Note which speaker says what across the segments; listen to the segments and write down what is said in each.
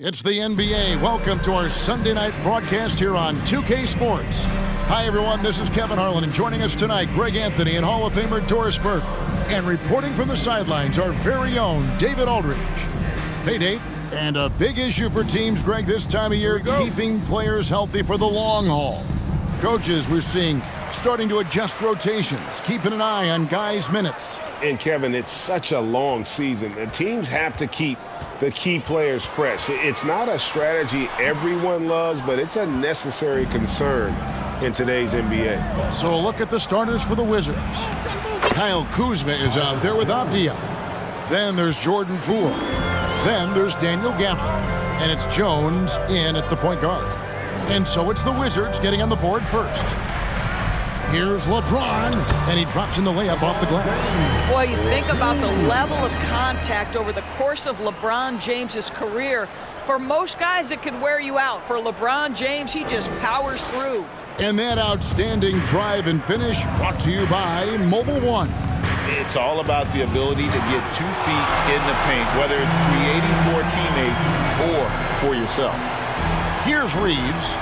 Speaker 1: It's the NBA. Welcome to our Sunday night broadcast here on 2K Sports. Hi, everyone. This is Kevin Harlan, and joining us tonight, Greg Anthony and Hall of Famer Doris Burke. And reporting from the sidelines, our very own David Aldridge. Hey, Dave. And a big issue for teams, Greg, this time of year, keeping players healthy for the long haul. Coaches, we're seeing, starting to adjust rotations, keeping an eye on guys' minutes.
Speaker 2: And, Kevin, it's such a long season. The teams have to keep the key players fresh. It's not a strategy everyone loves, but it's a necessary concern in today's NBA.
Speaker 1: So a look at the starters for the Wizards. Kyle Kuzma is out there with Avdia. Then there's Jordan Poole. Then there's Daniel Gafford. And it's Jones in at the point guard. And so it's the Wizards getting on the board first. Here's LeBron, and he drops in the layup off the glass.
Speaker 3: Boy, you think about the level of contact over the course of LeBron James's career. For most guys, it can wear you out. For LeBron James, he just powers through.
Speaker 1: And that outstanding drive and finish brought to you by Mobile One.
Speaker 4: It's all about the ability to get 2 feet in the paint, whether it's creating for a teammate or for yourself.
Speaker 1: Here's Reeves,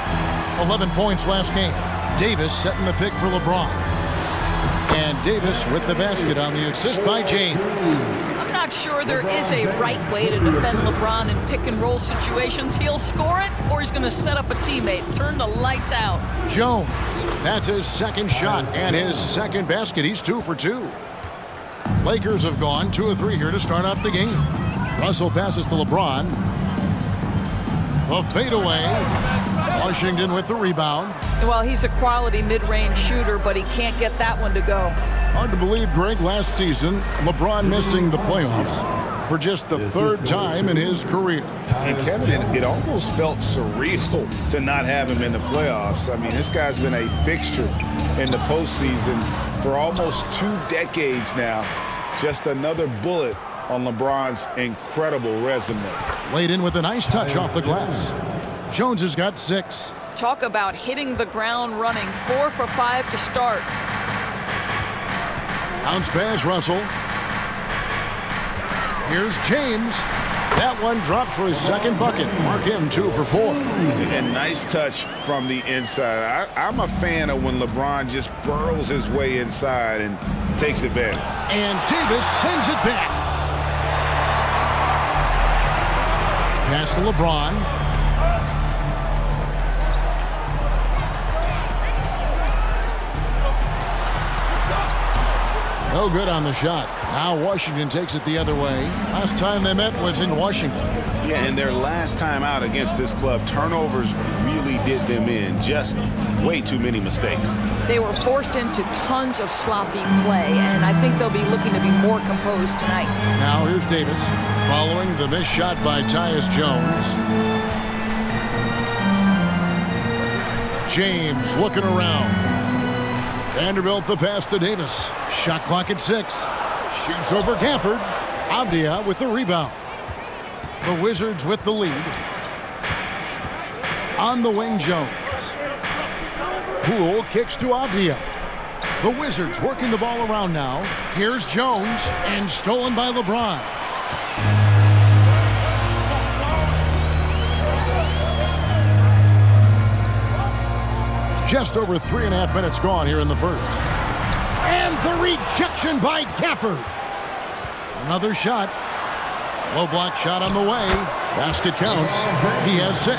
Speaker 1: 11 points last game. Davis setting the pick for LeBron. And Davis with the basket on the assist by James.
Speaker 3: I'm not sure there is a right way to defend LeBron in pick-and-roll situations. He'll score it, or he's going to set up a teammate, turn the lights out.
Speaker 1: Jones, that's his second shot and his second basket. He's 2 for 2. Lakers have gone 2 of 3 here to start out the game. Russell passes to LeBron. A fadeaway. Washington with the rebound.
Speaker 3: Well, he's a quality mid-range shooter, but he can't get that one to go.
Speaker 1: Hard to believe, Greg, last season, LeBron missing the playoffs for just the 3rd time in his career.
Speaker 4: And, Kevin, it almost felt surreal to not have him in the playoffs. I mean, this guy's been a fixture in the postseason for almost 2 decades now. Just another bullet on LeBron's incredible resume.
Speaker 1: Laid in with a nice touch off the glass. Jones has got 6.
Speaker 3: Talk about hitting the ground running. 4 for 5 to start.
Speaker 1: Bounce pass, Russell. Here's James. That one dropped for his second bucket. Mark him 2 for 4.
Speaker 4: And nice touch from the inside. I'm a fan of when LeBron just burrows his way inside and takes advantage.
Speaker 1: And Davis sends it back. Pass to LeBron. No good on the shot. Now Washington takes it the other way. Last time they met was in Washington.
Speaker 4: Yeah, and their last time out against this club, turnovers really did them in. Just way too many mistakes.
Speaker 3: They were forced into tons of sloppy play, and I think they'll be looking to be more composed tonight.
Speaker 1: Now here's Davis following the missed shot by Tyus Jones. James looking around. Vanderbilt the pass to Davis. Shot clock at 6. Shoots over Gafford. Avdia with the rebound. The Wizards with the lead. On the wing, Jones. Poole kicks to Avdia. The Wizards working the ball around now. Here's Jones, and stolen by LeBron. Just over 3.5 minutes gone here in the first. And the rejection by Gafford. Another shot. Low block shot on the way. Basket counts. He has 6.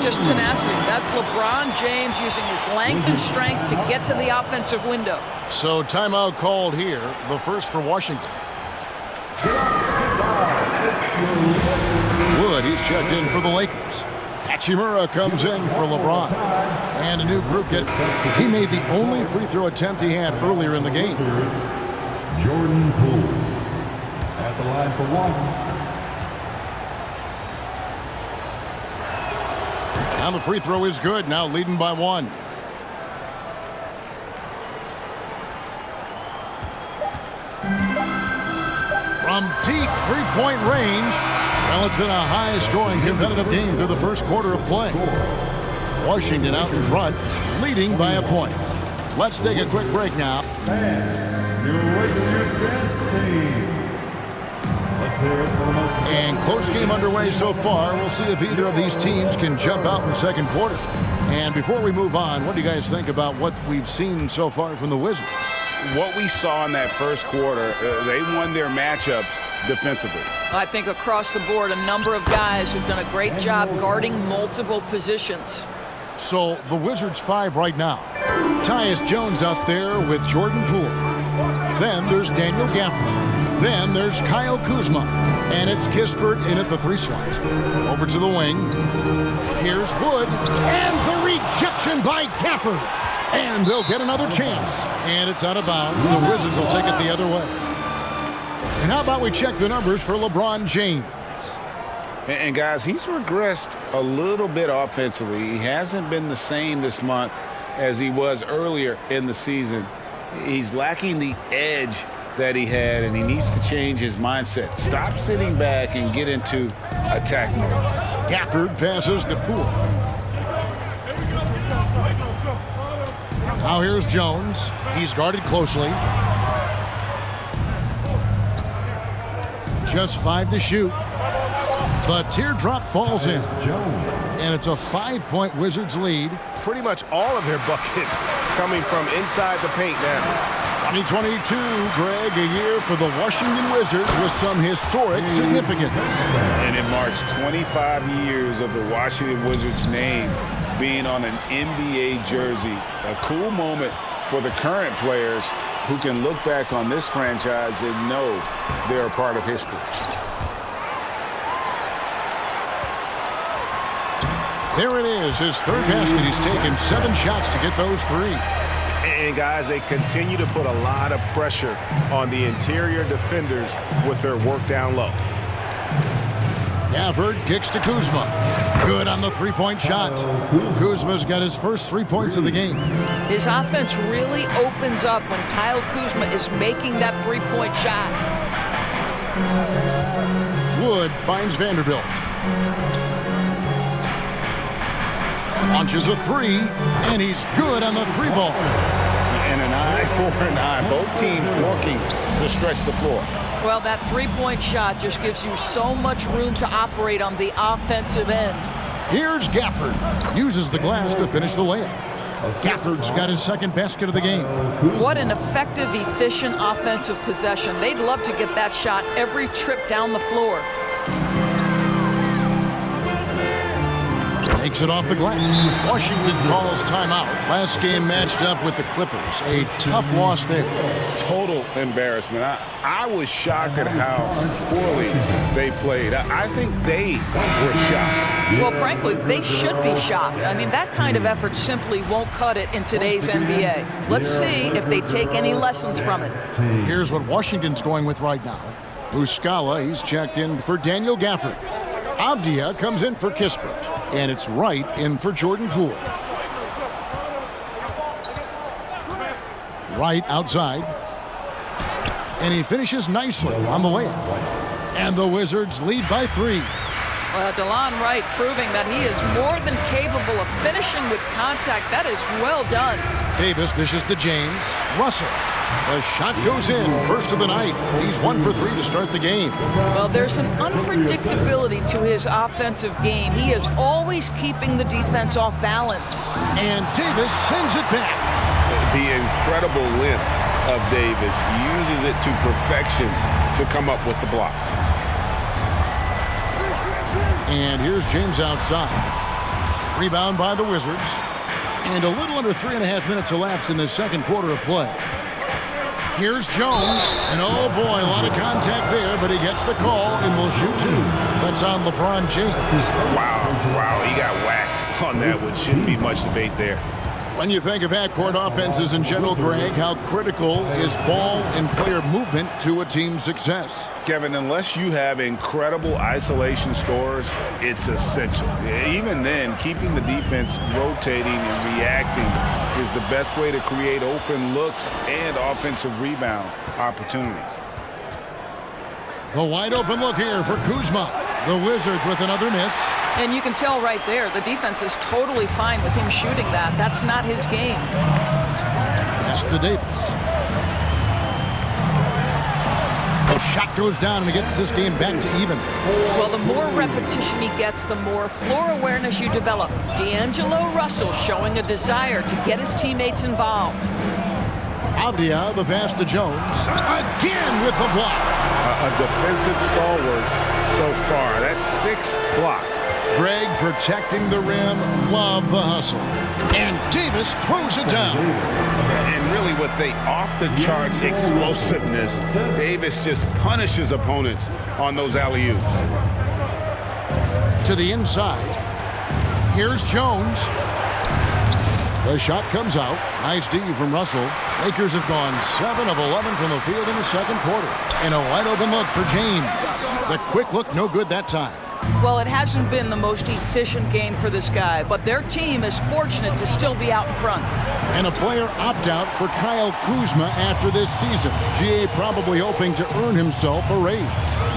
Speaker 3: Just tenacity. That's LeBron James using his length and strength to get to the offensive window.
Speaker 1: So timeout called here. The first for Washington. Wood, he's checked in for the Lakers. Hachimura comes in for LeBron. And a new group get. He made the only free throw attempt he had earlier in the game.
Speaker 5: Jordan Poole at the line for 1.
Speaker 1: Now the free throw is good. Now leading by 1. From deep three-point range. Well, it's been a high-scoring competitive game through the first quarter of play. Washington out in front, leading by a point. Let's take a quick break now.
Speaker 5: You're waiting your best team. Let's
Speaker 1: And close game underway so far. We'll see if either of these teams can jump out in the second quarter. And before we move on, what do you guys think about what we've seen so far from the Wizards?
Speaker 4: What we saw in that first quarter, they won their matchups defensively.
Speaker 3: I think across the board, a number of guys have done a great job guarding multiple positions.
Speaker 1: So the Wizards 5 right now. Tyus Jones out there with Jordan Poole. Then there's Daniel Gafford. Then there's Kyle Kuzma. And it's Kispert in at the 3 slot. Over to the wing. Here's Wood. And the rejection by Gafford. And they'll get another chance. And it's out of bounds. The Wizards will take it the other way. And how about we check the numbers for LeBron James?
Speaker 4: And guys, he's regressed a little bit offensively. He hasn't been the same this month as he was earlier in the season. He's lacking the edge that he had, and he needs to change his mindset. Stop sitting back and get into attack mode.
Speaker 1: Gafford passes to Poole. Now here's Jones. He's guarded closely. Just 5 to shoot. The teardrop falls in. And it's a 5-point Wizards lead.
Speaker 2: Pretty much all of their buckets coming from inside the paint now.
Speaker 1: 2022, Greg, a year for the Washington Wizards with some historic significance.
Speaker 4: And it marks 25 years of the Washington Wizards name being on an NBA jersey. A cool moment for the current players who can look back on this franchise and know they're a part of history.
Speaker 1: There it is, his third basket. He's taken 7 shots to get those 3.
Speaker 2: And guys, they continue to put a lot of pressure on the interior defenders with their work down low.
Speaker 1: Gafford kicks to Kuzma. Good on the 3-point shot. Kuzma's got his first 3 points of the game.
Speaker 3: His offense really opens up when Kyle Kuzma is making that 3-point shot.
Speaker 1: Wood finds Vanderbilt. Launches a 3, and he's good on the 3-ball.
Speaker 4: And an eye for an eye. Both teams working to stretch the floor.
Speaker 3: Well, that 3-point shot just gives you so much room to operate on the offensive end.
Speaker 1: Here's Gafford. Uses the glass to finish the layup. Gafford's got his second basket of the game.
Speaker 3: What an effective, efficient offensive possession. They'd love to get that shot every trip down the floor.
Speaker 1: Takes it off the glass. Washington calls timeout. Last game matched up with the Clippers. A tough loss there.
Speaker 4: Total embarrassment. I was shocked at how poorly they played. I think they were shocked.
Speaker 3: Well, frankly, they should be shocked. I mean, that kind of effort simply won't cut it in today's NBA. Let's see if they take any lessons from it.
Speaker 1: Here's what Washington's going with right now. Muscala, he's checked in for Daniel Gafford. Avdia comes in for Kispert. And it's Wright in for Jordan Poole. Wright outside. And he finishes nicely on the layup. And the Wizards lead by 3.
Speaker 3: DeLon Wright proving that he is more than capable of finishing with contact. That is well done.
Speaker 1: Davis dishes to James. Russell. The shot goes in. First of the night. He's 1 for 3 to start the game.
Speaker 3: Well, there's an unpredictability to his offensive game. He is always keeping the defense off balance.
Speaker 1: And Davis sends it back.
Speaker 2: The incredible length of Davis uses it to perfection to come up with the block.
Speaker 1: And here's James outside. Rebound by the Wizards. And a little under 3.5 minutes elapsed in the second quarter of play. Here's Jones. And oh boy, a lot of contact there, but he gets the call and will shoot 2. That's on LeBron James.
Speaker 2: Wow, he got whacked on that, which shouldn't be much debate there.
Speaker 1: When you think of half-court offenses in general, Greg, how critical is ball and player movement to a team's success?
Speaker 4: Kevin, unless you have incredible isolation scores, it's essential. Even then, keeping the defense rotating and reacting is the best way to create open looks and offensive rebound opportunities.
Speaker 1: The wide open look here for Kuzma. The Wizards with another miss.
Speaker 3: And you can tell right there, the defense is totally fine with him shooting that. That's not his game.
Speaker 1: Pass to Davis. A shot goes down, and it gets this game back to even.
Speaker 3: Well, the more repetition he gets, the more floor awareness you develop. D'Angelo Russell showing a desire to get his teammates involved.
Speaker 1: Avdia, the pass to Jones. Again with the block.
Speaker 4: A defensive stalwart so far. That's 6 blocks.
Speaker 1: Greg protecting the rim. Love the hustle. And Davis throws it down.
Speaker 4: And really with the off-the-charts explosiveness, Davis just punishes opponents on those alley-oops.
Speaker 1: To the inside. Here's Jones. The shot comes out. Nice D from Russell. Lakers have gone 7 of 11 from the field in the second quarter. And a wide-open look for James. The quick look, no good that time.
Speaker 3: Well, it hasn't been the most efficient game for this guy, but their team is fortunate to still be out in front.
Speaker 1: And a player opt-out for Kyle Kuzma after this season. GA probably hoping to earn himself a raise.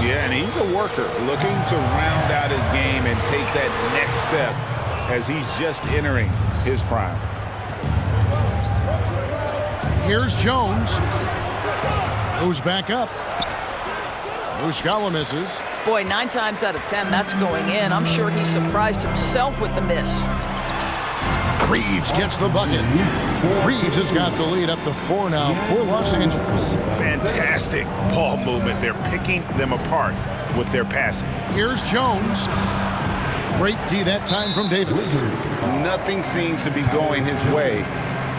Speaker 4: Yeah, and he's a worker looking to round out his game and take that next step as he's just entering his prime.
Speaker 1: Here's Jones. Goes back up. Muscala misses.
Speaker 3: Boy, 9 times out of 10, that's going in. I'm sure he surprised himself with the miss.
Speaker 1: Reeves gets the bucket. Reeves has got the lead up to 4 now for Los Angeles.
Speaker 4: Fantastic ball movement. They're picking them apart with their passing.
Speaker 1: Here's Jones. Great D that time from Davis.
Speaker 4: Nothing seems to be going his way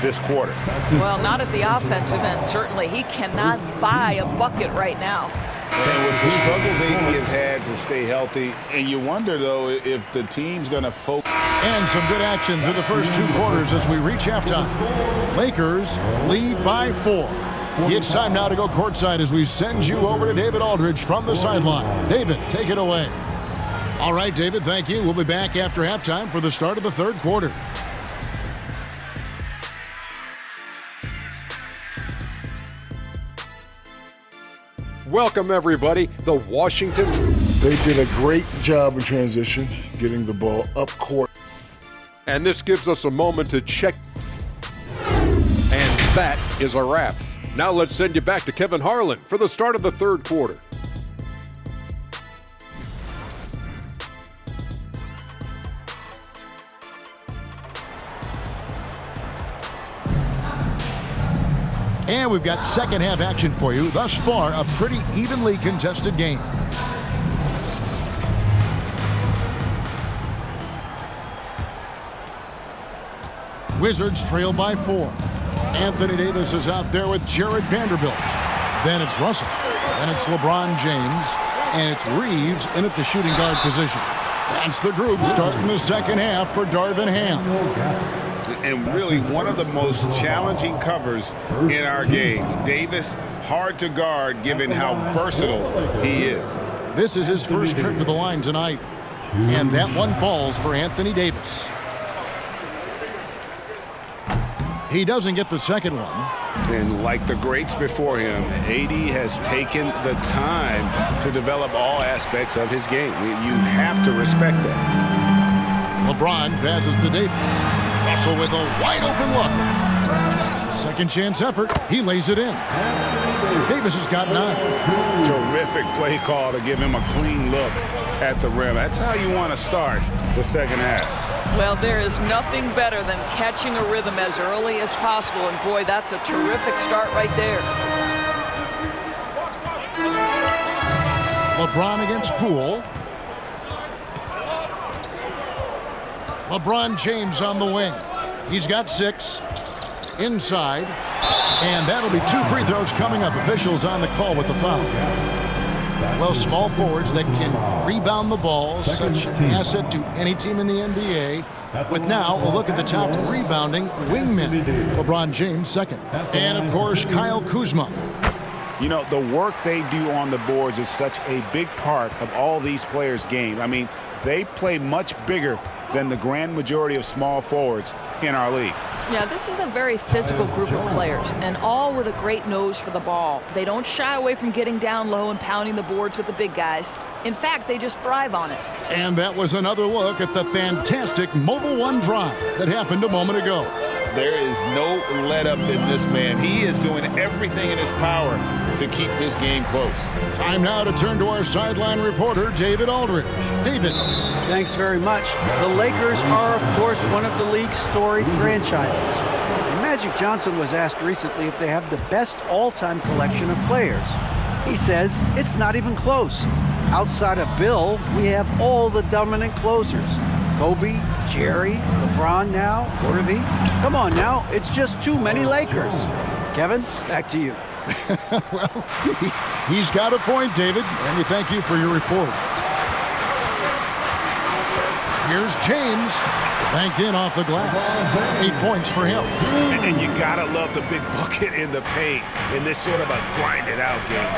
Speaker 4: this quarter.
Speaker 3: Well, not at the offensive end, certainly. He cannot buy a bucket right now.
Speaker 4: And with the struggles AD has had to stay healthy, and you wonder, though, if the team's going to focus.
Speaker 1: And some good action through the first 2 quarters as we reach halftime. Lakers lead by 4. It's time now to go courtside as we send you over to David Aldridge from the sideline. David, take it away. All right, David, thank you. We'll be back after halftime for the start of the third quarter.
Speaker 6: Welcome, everybody. The Washington.
Speaker 7: They did a great job in transition, getting the ball up court.
Speaker 6: And this gives us a moment to check. And that is a wrap. Now let's send you back to Kevin Harlan for the start of the third quarter.
Speaker 1: And we've got second half action for you. Thus far, a pretty evenly contested game. Wizards trail by 4. Anthony Davis is out there with Jared Vanderbilt. Then it's Russell. Then it's LeBron James. And it's Reeves in at the shooting guard position. That's the group starting the second half for Darvin Ham.
Speaker 4: And really one of the most challenging covers in our game. Davis, hard to guard given how versatile he is.
Speaker 1: This is his first trip to the line tonight. And that one falls for Anthony Davis. He doesn't get the second one.
Speaker 2: And like the greats before him, AD has taken the time to develop all aspects of his game. You have to respect that.
Speaker 1: LeBron passes to Davis. Russell with a wide-open look. Second chance effort. He lays it in. Davis has got 9.
Speaker 2: Terrific play call to give him a clean look at the rim. That's how you want to start the second half.
Speaker 3: Well, there is nothing better than catching a rhythm as early as possible. And, boy, that's a terrific start right there.
Speaker 1: LeBron against Poole. LeBron James on the wing. He's got 6. Inside. And that'll be 2 free throws coming up. Officials on the call with the foul. Well, small forwards that can rebound the ball, such an asset to any team in the NBA. With now a look at the top rebounding wingmen. LeBron James second. And, of course, Kyle Kuzma.
Speaker 4: You know, the work they do on the boards is such a big part of all these players' game. I mean, they play much bigger than the grand majority of small forwards in our league.
Speaker 3: Yeah, this is a very physical group of players, and all with a great nose for the ball. They don't shy away from getting down low and pounding the boards with the big guys. In fact, they just thrive on it.
Speaker 1: And that was another look at the fantastic Mobile One drive that happened a moment ago.
Speaker 4: There is no let-up in this man. He is doing everything in his power to keep this game close.
Speaker 1: Time now to turn to our sideline reporter, David Aldridge. David.
Speaker 8: Thanks very much. The Lakers are, of course, one of the league's storied franchises. And Magic Johnson was asked recently if they have the best all-time collection of players. He says it's not even close. Outside of Bill, we have all the dominant closers. Kobe, Jerry, LeBron now, Worthy. Come on now, it's just too many Lakers. Kevin, back to you.
Speaker 1: Well, he's got a point, David, and we thank you for your report. Here's James, banked in off the glass. 8 points for him.
Speaker 2: And you gotta love the big bucket in the paint in this sort of a grind-it-out game.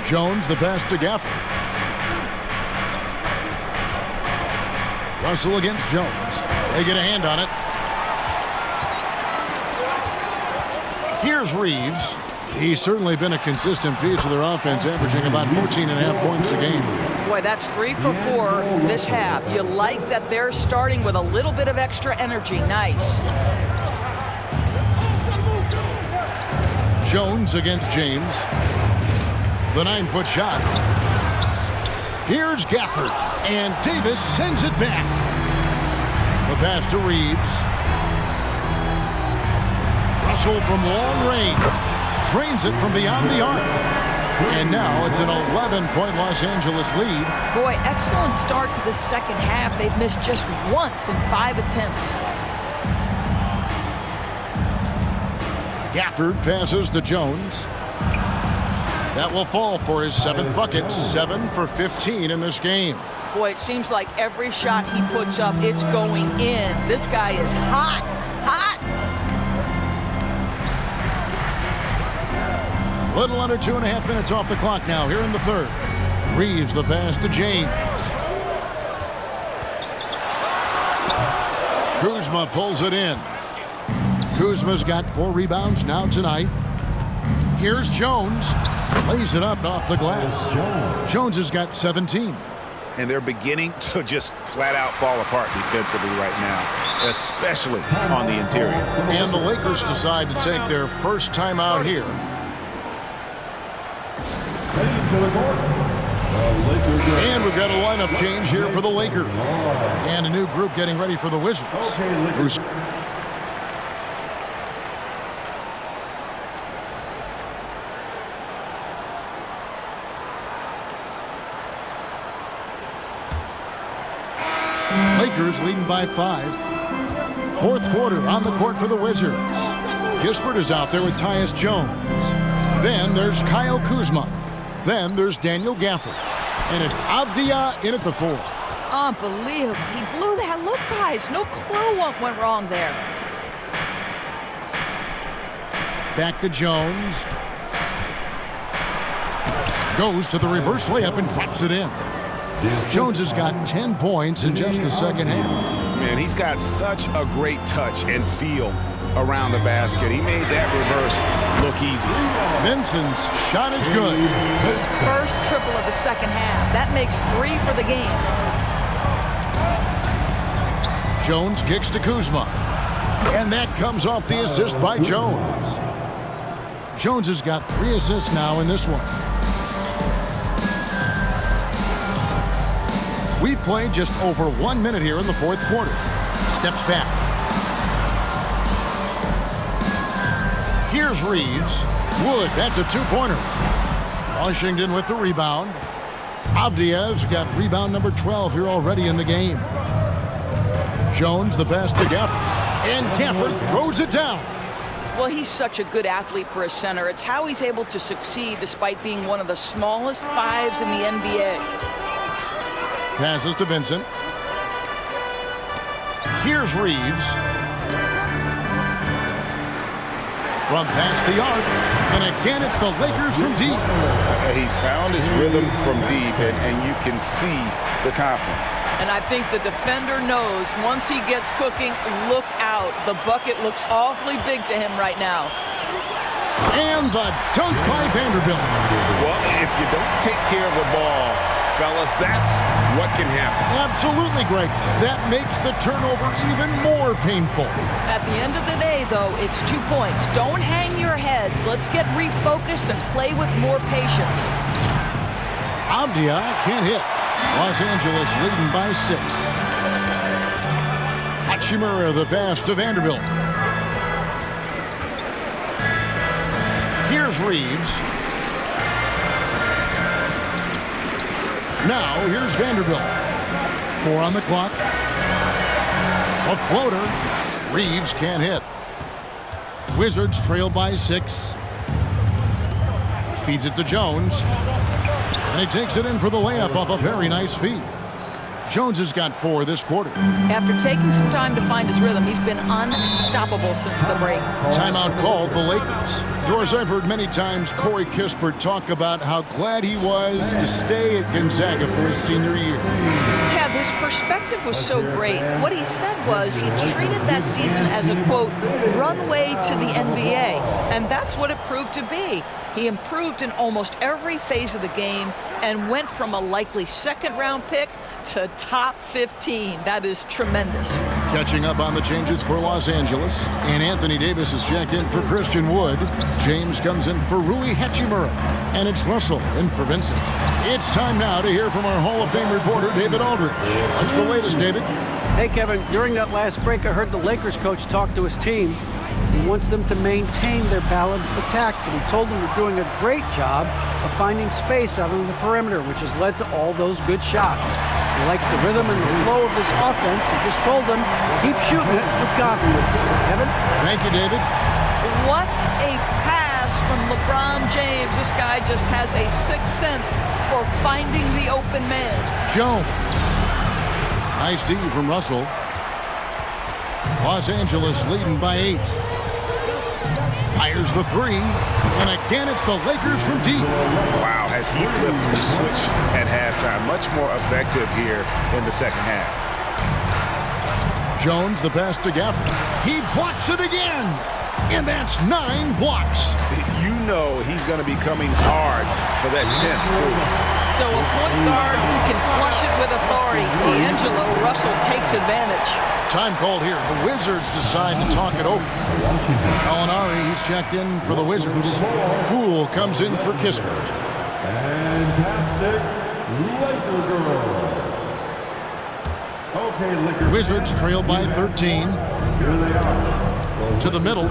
Speaker 1: Jones, the pass to Gafford. Russell against Jones. They get a hand on it. Here's Reeves. He's certainly been a consistent piece of their offense, averaging about 14.5 points a game.
Speaker 3: Boy, that's 3 for 4 this half. You like that they're starting with a little bit of extra energy. Nice.
Speaker 1: Jones against James. The 9-foot shot. Here's Gafford, and Davis sends it back. The pass to Reeves. Russell from long range. Drains it from beyond the arc. And now it's an 11-point Los Angeles lead.
Speaker 3: Boy, excellent start to the second half. They've missed just once in 5 attempts.
Speaker 1: Gafford passes to Jones. That will fall for his 7th bucket, 7 for 15 in this game.
Speaker 3: Boy, it seems like every shot he puts up, it's going in. This guy is hot, hot.
Speaker 1: Little under 2.5 minutes off the clock now here in the third. Reeves the pass to James. Kuzma pulls it in. Kuzma's got 4 rebounds now tonight. Here's Jones. Lays it up off the glass. Jones has got 17.
Speaker 4: And they're beginning to just flat out fall apart defensively right now, especially on the interior.
Speaker 1: And the Lakers decide to take their first time out here. And we've got a lineup change here for the Lakers. And a new group getting ready for the Wizards. Lakers leading by 5. Fourth quarter on the court for the Wizards. Kispert is out there with Tyus Jones. Then there's Kyle Kuzma. Then there's Daniel Gafford. And it's Avdia in at the 4.
Speaker 3: Unbelievable. He blew that look, guys. No clue what went wrong there.
Speaker 1: Back to Jones. Goes to the reverse layup and drops it in. Jones has got 10 points in just the second half.
Speaker 4: Man, he's got such a great touch and feel around the basket. He made that reverse look easy.
Speaker 1: Vincent's shot is good.
Speaker 3: His first triple of the second half. That makes 3 for the game.
Speaker 1: Jones kicks to Kuzma. And that comes off the assist by Jones. Jones has got 3 assists now in this one. We played just over 1 minute here in the fourth quarter. Steps back. Here's Reeves. Wood, that's a 2-pointer. Washington with the rebound. Avdia's got rebound number 12 here already in the game. Jones, the pass to Gafford. And Gafford throws it down.
Speaker 3: Well, he's such a good athlete for a center. It's how he's able to succeed despite being one of the smallest 5s in the NBA.
Speaker 1: Passes to Vincent. Here's Reeves. From past the arc. And again, it's the Lakers from deep.
Speaker 4: He's found his rhythm from deep, and you can see the confidence.
Speaker 3: And I think the defender knows once he gets cooking, look out. The bucket looks awfully big to him right now.
Speaker 1: And the dunk by Vanderbilt.
Speaker 4: Well, if you don't take care of the ball
Speaker 2: fellas. That's what can happen.
Speaker 1: Absolutely, Greg. That makes the turnover even more painful.
Speaker 3: At the end of the day, though, it's 2 points. Don't hang your heads. Let's get refocused and play with more patience.
Speaker 1: Avdia can't hit. Los Angeles leading by 6. Hachimura the pass to Vanderbilt. Here's Reeves. Now here's Vanderbilt. 4 on the clock. A floater. Reeves can't hit. Wizards trail by 6. Feeds it to Jones. And he takes it in for the layup off a very nice feed. Jones has got 4 this quarter.
Speaker 3: After taking some time to find his rhythm, he's been unstoppable since the break.
Speaker 1: Timeout called the Lakers. Doris, I've heard many times Corey Kispert talk about how glad he was to stay at Gonzaga for his senior year.
Speaker 3: Kev, his perspective was so great. What he said was he treated that season as a, quote, runway to the NBA. And that's what it proved to be. He improved in almost every phase of the game and went from a likely second-round pick to top 15. That is tremendous.
Speaker 1: Catching up on the changes for Los Angeles. And Anthony Davis is checked in for Christian Wood. James comes in for Rui Hachimura. And it's Russell in for Vincent. It's time now to hear from our Hall of Fame reporter, David Aldridge. What's the latest, David?
Speaker 8: Hey, Kevin, during that last break, I heard the Lakers coach talk to his team. He wants them to maintain their balanced attack, but he told them they're doing a great job of finding space out on the perimeter, which has led to all those good shots. He likes the rhythm and the flow of this offense. He just told them, keep shooting it with confidence. Kevin?
Speaker 1: Thank you, David.
Speaker 3: What a pass from LeBron James. This guy just has a sixth sense for finding the open man.
Speaker 1: Jones. Nice D from Russell. Los Angeles leading by 8. Fires the 3. And again, it's the Lakers from deep.
Speaker 4: Wow, has he flipped the switch at halftime? Much more effective here in the second half.
Speaker 1: Jones, the pass to Gafford. He blocks it again. And that's 9 blocks.
Speaker 4: You know he's going to be coming hard for that 10th, too.
Speaker 3: So a point guard who can flush it with authority. D'Angelo Russell takes advantage.
Speaker 1: Time called here. The Wizards decide to talk it over. Gallinari, he's checked in for the Wizards. Poole comes in for Kispert.
Speaker 5: Fantastic Laker girls. Okay, Lakers.
Speaker 1: Wizards trail by 13.
Speaker 5: Here they are.
Speaker 1: To the middle.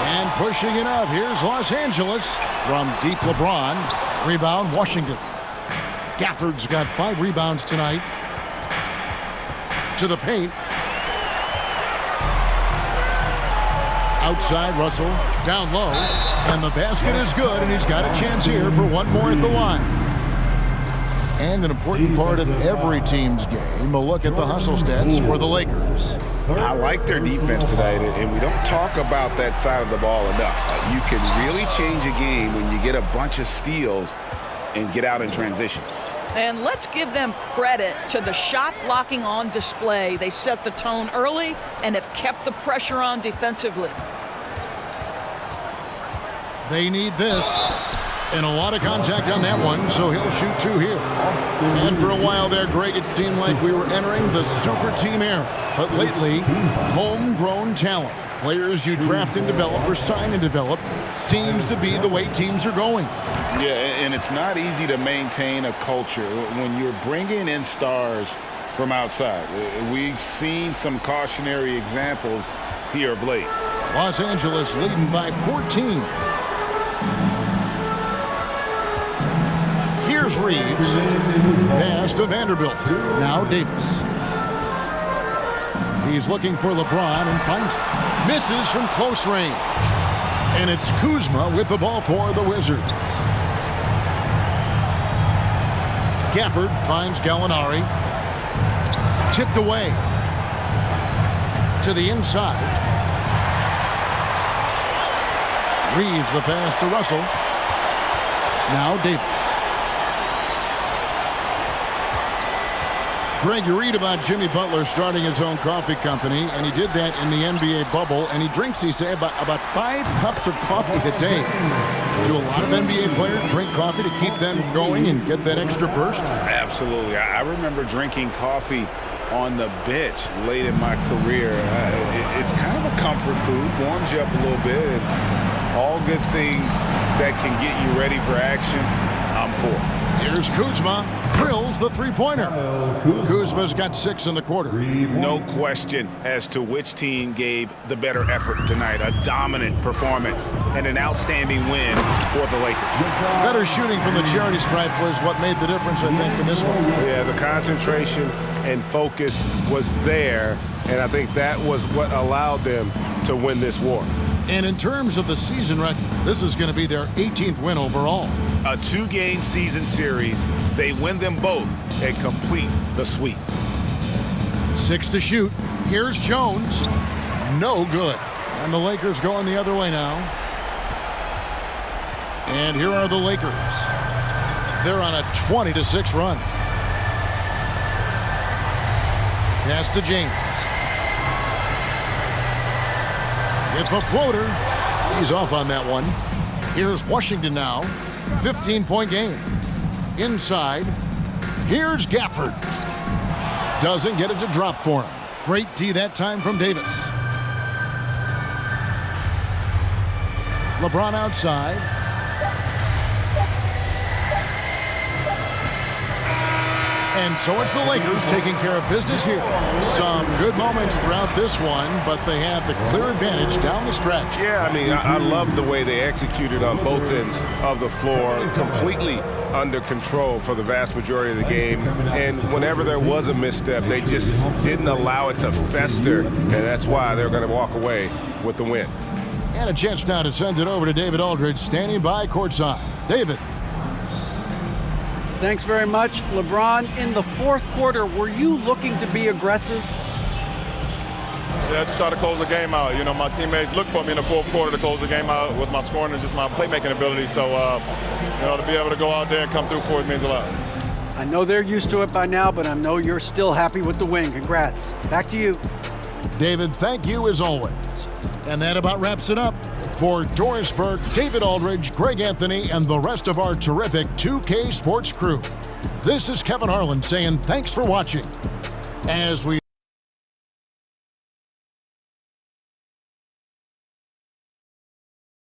Speaker 1: And pushing it up. Here's Los Angeles from deep LeBron. Rebound, Washington. Gafford's got 5 rebounds tonight. To the paint. Outside, Russell. Down low. And the basket is good, and he's got a chance here for one more at the line. And an important part of every team's game, a look at the hustle stats for the Lakers.
Speaker 4: I like their defense tonight, and we don't talk about that side of the ball enough. You can really change a game when you get a bunch of steals and get out in transition.
Speaker 3: And let's give them credit to the shot blocking on display. They set the tone early and have kept the pressure on defensively.
Speaker 1: They need this. And a lot of contact on that one, so he'll shoot 2 here. And for a while there, Greg, it seemed like we were entering the super team era. But lately, homegrown talent, players you draft and develop or sign and develop, seems to be the way teams are going.
Speaker 4: Yeah, and it's not easy to maintain a culture when you're bringing in stars from outside. We've seen some cautionary examples here of late.
Speaker 1: Los Angeles leading by 14. Here's Reeves. Pass to Vanderbilt. Now Davis. He's looking for LeBron and finds it. Misses from close range. And it's Kuzma with the ball for the Wizards. Gafford finds Gallinari. Tipped away. To the inside. Reeves the pass to Russell. Now Davis. Greg, you read about Jimmy Butler starting his own coffee company, and he did that in the NBA bubble, and he drinks, he said, about 5 cups of coffee a day. Do a lot of NBA players drink coffee to keep them going and get that extra burst?
Speaker 4: Absolutely. I remember drinking coffee on the bench late in my career. It's kind of a comfort food, warms you up a little bit, and all good things that can get you ready for action, I'm for.
Speaker 1: Here's Kuzma, drills the three-pointer. Kuzma's got 6 in the quarter.
Speaker 4: No question as to which team gave the better effort tonight. A dominant performance and an outstanding win for the Lakers.
Speaker 1: Better shooting from the charity stripe was what made the difference, I think, in this one.
Speaker 2: Yeah, the concentration and focus was there, and I think that was what allowed them to win this war.
Speaker 1: And in terms of the season record, this is going to be their 18th win overall.
Speaker 4: A 2-game season series. They win them both and complete the sweep.
Speaker 1: 6 to shoot. Here's Jones. No good. And the Lakers going the other way now. And here are the Lakers. They're on a 20-6 run. Pass to James. With the floater. He's off on that one. Here's Washington now. 15-point game. Inside. Here's Gafford. Doesn't get it to drop for him. Great D that time from Davis. LeBron outside. And so it's the Lakers taking care of business here. Some good moments throughout this one, but they have the clear advantage down the stretch.
Speaker 2: Yeah, I mean, I love the way they executed on both ends of the floor, completely under control for the vast majority of the game. And whenever there was a misstep, they just didn't allow it to fester, and that's why they're going to walk away with the win.
Speaker 1: And a chance now to send it over to David Aldridge, standing by courtside. David.
Speaker 8: Thanks very much. LeBron, in the fourth quarter, were you looking to be aggressive?
Speaker 9: Yeah, just try to close the game out. You know, my teammates looked for me in the fourth quarter to close the game out with my scoring and just my playmaking ability. So, you know, to be able to go out there and come through for it means a lot.
Speaker 8: I know they're used to it by now, but I know you're still happy with the win. Congrats. Back to you.
Speaker 1: David, thank you as always. And that about wraps it up. For Doris Burke, David Aldridge, Greg Anthony, and the rest of our terrific 2K Sports crew, this is Kevin Harlan saying thanks for watching. As we